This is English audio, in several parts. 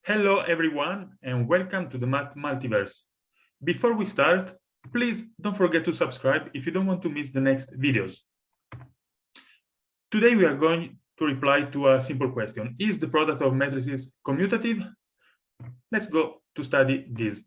Hello everyone and welcome to the Multiverse. Before we start, please don't forget to subscribe if you don't want to miss the next videos. Today we are going to reply to a simple question. Is the product of matrices commutative? Let's go to study this.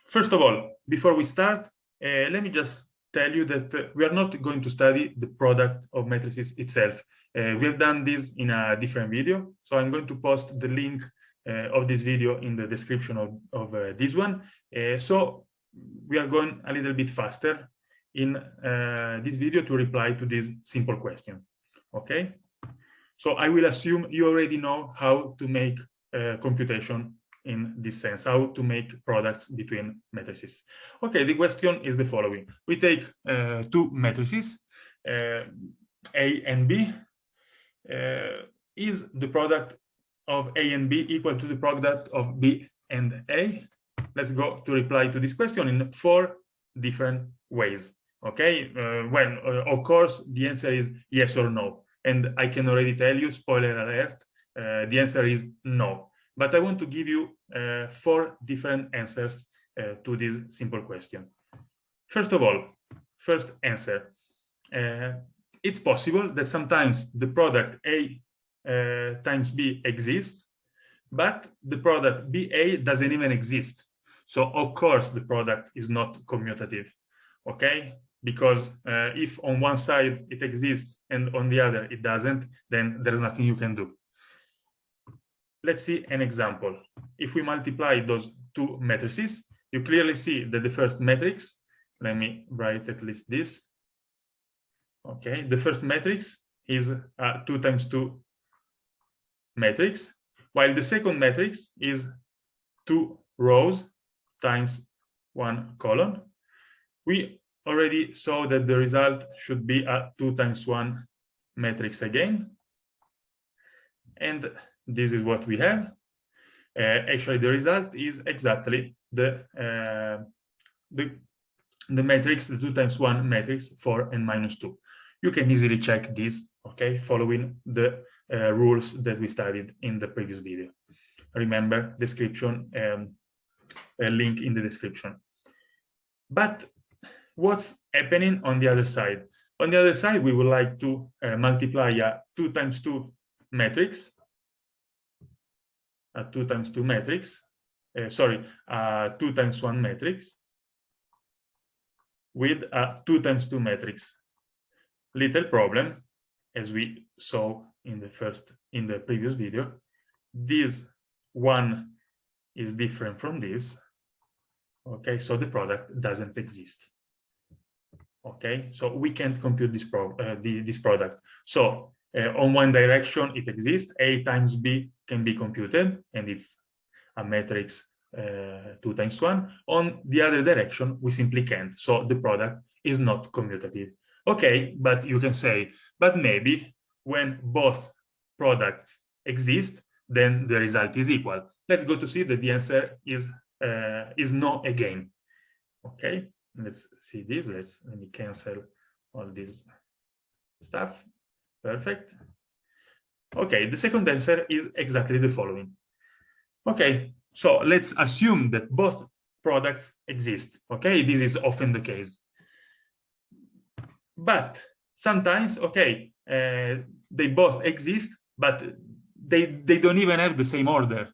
First of all, before we start, let me just tell you that we are not going to study the product of matrices itself. We have done this in a different video, so I'm going to post the link of this video in the description of this one. So we are going a little bit faster in this video to reply to this simple question. Okay, so I will assume you already know how to make computation in this sense, how to make products between matrices. Okay, the question is the following. We take two matrices, A and B. Is the product of A and B equal to the product of B and A? Let's go to reply to this question in 4 different ways. Okay, of course the answer is yes or no, and I can already tell you, spoiler alert, the answer is no. But I want to give you 4 different answers to this simple question. First of all, first answer, it's possible that sometimes the product A times B exists, but the product BA doesn't even exist. So of course the product is not commutative, okay? Because if on one side it exists and on the other it doesn't, then there's nothing you can do. Let's see an example. If we multiply those 2 matrices, you clearly see that the first matrix, let me write at least this. Okay, the first matrix is a 2 times 2 matrix, while the second matrix is 2 rows times 1 column. We already saw that the result should be a 2 times 1 matrix again. And this is what we have. Actually, the result is exactly the matrix, the 2 times 1 matrix 4 and minus 2. You can easily check this, okay, following the rules that we studied in the previous video. Remember, description, a link in the description. But what's happening on the other side? On the other side, we would like to multiply a 2 times 2 matrix, a 2 times 2 matrix, a 2 times 1 matrix with a 2 times 2 matrix. Little problem, as we saw in the previous video, this one is different from this. Okay, so the product doesn't exist. Okay, so we can't compute this product. So on one direction it exists, A times B can be computed, and it's a matrix 2 times 1. On the other direction we simply can't, so the product is not commutative. Okay, but you can say, but maybe when both products exist, then the result is equal. Let's go to see that the answer is no again. Okay, let's see this. Let me cancel all this stuff. Perfect. Okay, the second answer is exactly the following. Okay, so let's assume that both products exist. Okay, this is often the case. But sometimes, okay, they both exist, but they don't even have the same order.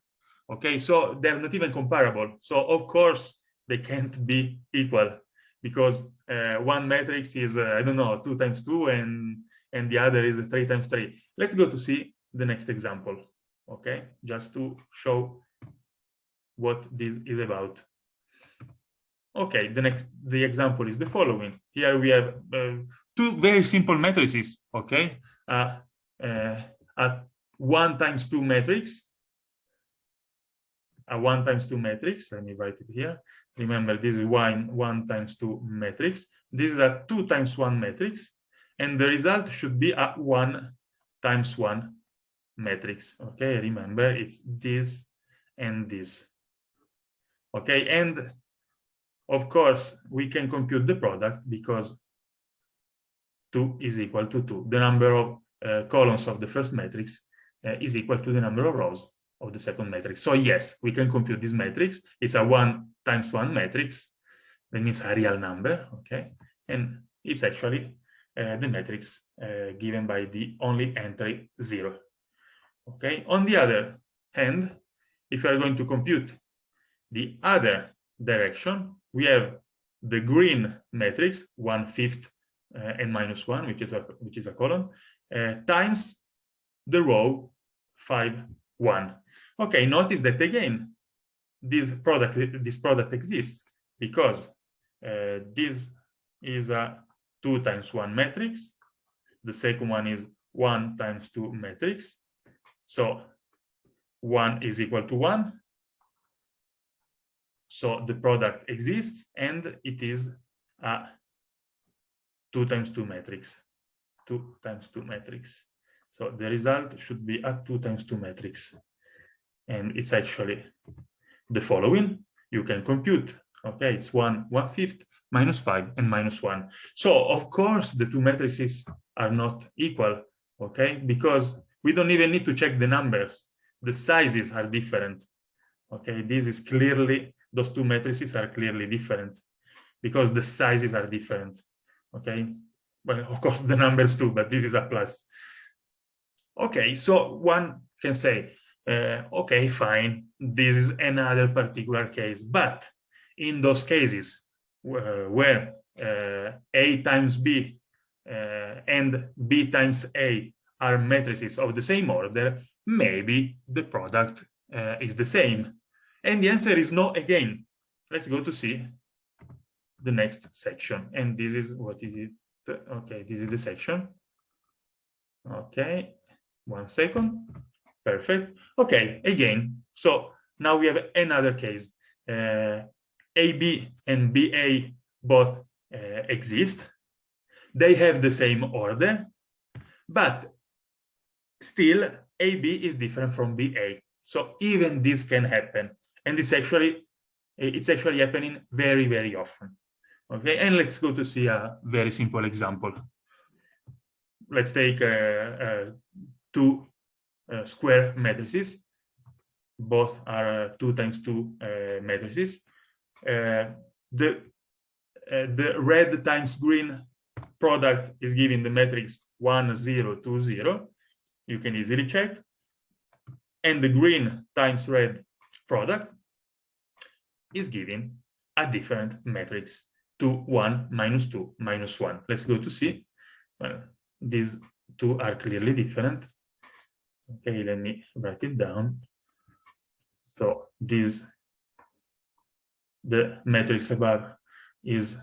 Okay, so they're not even comparable. So of course they can't be equal, because one matrix is I don't know, 2 times 2, and the other is 3 times 3. Let's go to see the next example. Okay, just to show what this is about. Okay, the example is the following. Here we have 2 very simple matrices. Okay, a 1 times 2 matrix, a 1 times 2 matrix. Let me write it here. Remember, this is 1 times 2 matrix. This is a 2 times 1 matrix, and the result should be a 1 times 1 matrix. Okay, remember, it's this and this. Okay, and of course we can compute the product because 2 is equal to 2. The number of columns of the first matrix is equal to the number of rows. of the second matrix. So yes, we can compute this matrix. It's a 1 times 1 matrix. That means a real number, okay? And it's actually the matrix given by the only entry 0. Okay. On the other hand, if we are going to compute the other direction, we have the green matrix 1/5 and -1, which is a column, times the row 5, 1. Okay. Notice that again, this product exists because this is a 2 times 1 matrix. The second one is 1 times 2 matrix. So 1 is equal to 1. So the product exists, and it is a 2 times 2 matrix. 2 times 2 matrix. So the result should be a 2 times 2 matrix. And it's actually the following. You can compute. Okay, it's 1/5, -5, and -1. So of course the two matrices are not equal, okay, because we don't even need to check the numbers. The sizes are different. Okay, this is clearly, those two matrices are clearly different because the sizes are different. Okay, well, of course the numbers too, but this is a plus. Okay, so one can say, okay, fine, this is another particular case, but in those cases where A times B and B times A are matrices of the same order, maybe the product is the same. And the answer is no again. Let's go to see the next section. And this is what is it? Okay, this is the section. Okay, 1 second. Perfect. Okay, again. So now we have another case. AB and BA both exist. They have the same order, but still AB is different from BA. So even this can happen, and it's actually happening very, very often. Okay, and let's go to see a very simple example. Let's take two square matrices. Both are 2 times 2 matrices. The red times green product is giving the matrix 1, 0, 2, 0. You can easily check. And the green times red product is giving a different matrix, 2, 1, -2, -1. Let's go to see. Well, these two are clearly different. Okay, let me write it down. So the matrix above is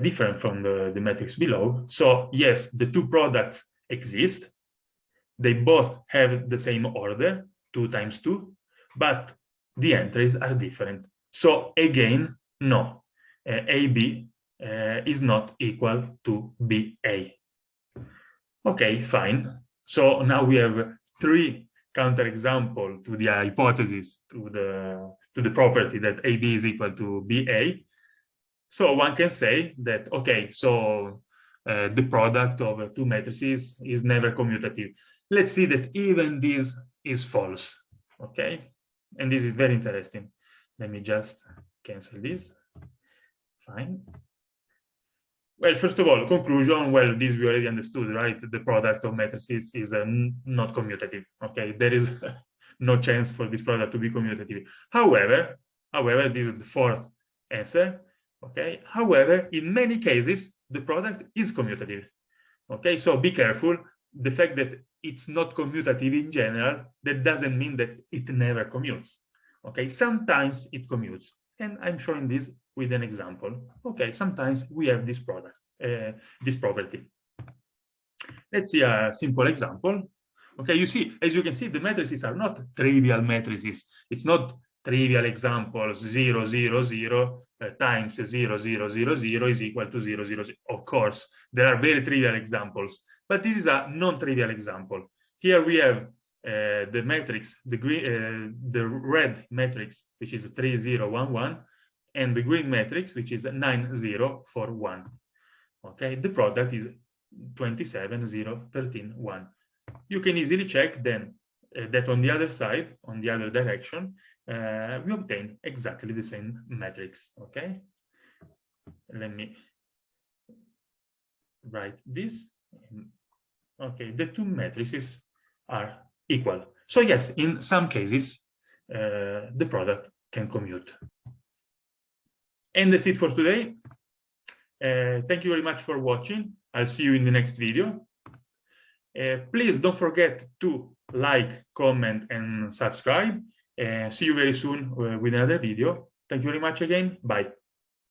different from the matrix below. So yes, the two products exist. They both have the same order, 2 times 2, but the entries are different. So again, no, AB is not equal to BA. Okay, fine. So now we have 3 counterexamples to the hypothesis, to the property that AB is equal to BA. So one can say that, okay, so the product of 2 matrices is never commutative. Let's see that even this is false. Okay, and this is very interesting. Let me just cancel this. Fine. Well, first of all, conclusion, well, this we already understood, right? The product of matrices is not commutative. Okay, there is no chance for this product to be commutative. However, this is the 4th answer. Okay, however, in many cases, the product is commutative. Okay, so be careful. The fact that it's not commutative in general, that doesn't mean that it never commutes. Okay, sometimes it commutes, and I'm showing this with an example. Okay, sometimes we have this product, this property. Let's see a simple example. Okay, you see, as you can see, the matrices are not trivial matrices. It's not trivial examples 0, 0, 0 times 0, 0, 0, 0 is equal to 0, 0, 0. Of course, there are very trivial examples, but this is a non-trivial example. Here we have the matrix, the red matrix, which is 3, 0, 1, 1, and the green matrix, which is 9, 0, 4, 1. Okay, the product is 27, 0, 13, 1. You can easily check then that on the other side, on the other direction, we obtain exactly the same matrix. Okay, let me write this. Okay, the two matrices are equal. So yes, in some cases, the product can commute. And that's it for today. Thank you very much for watching. I'll see you in the next video. Please don't forget to like, comment, and subscribe. See you very soon with another video. Thank you very much again. Bye.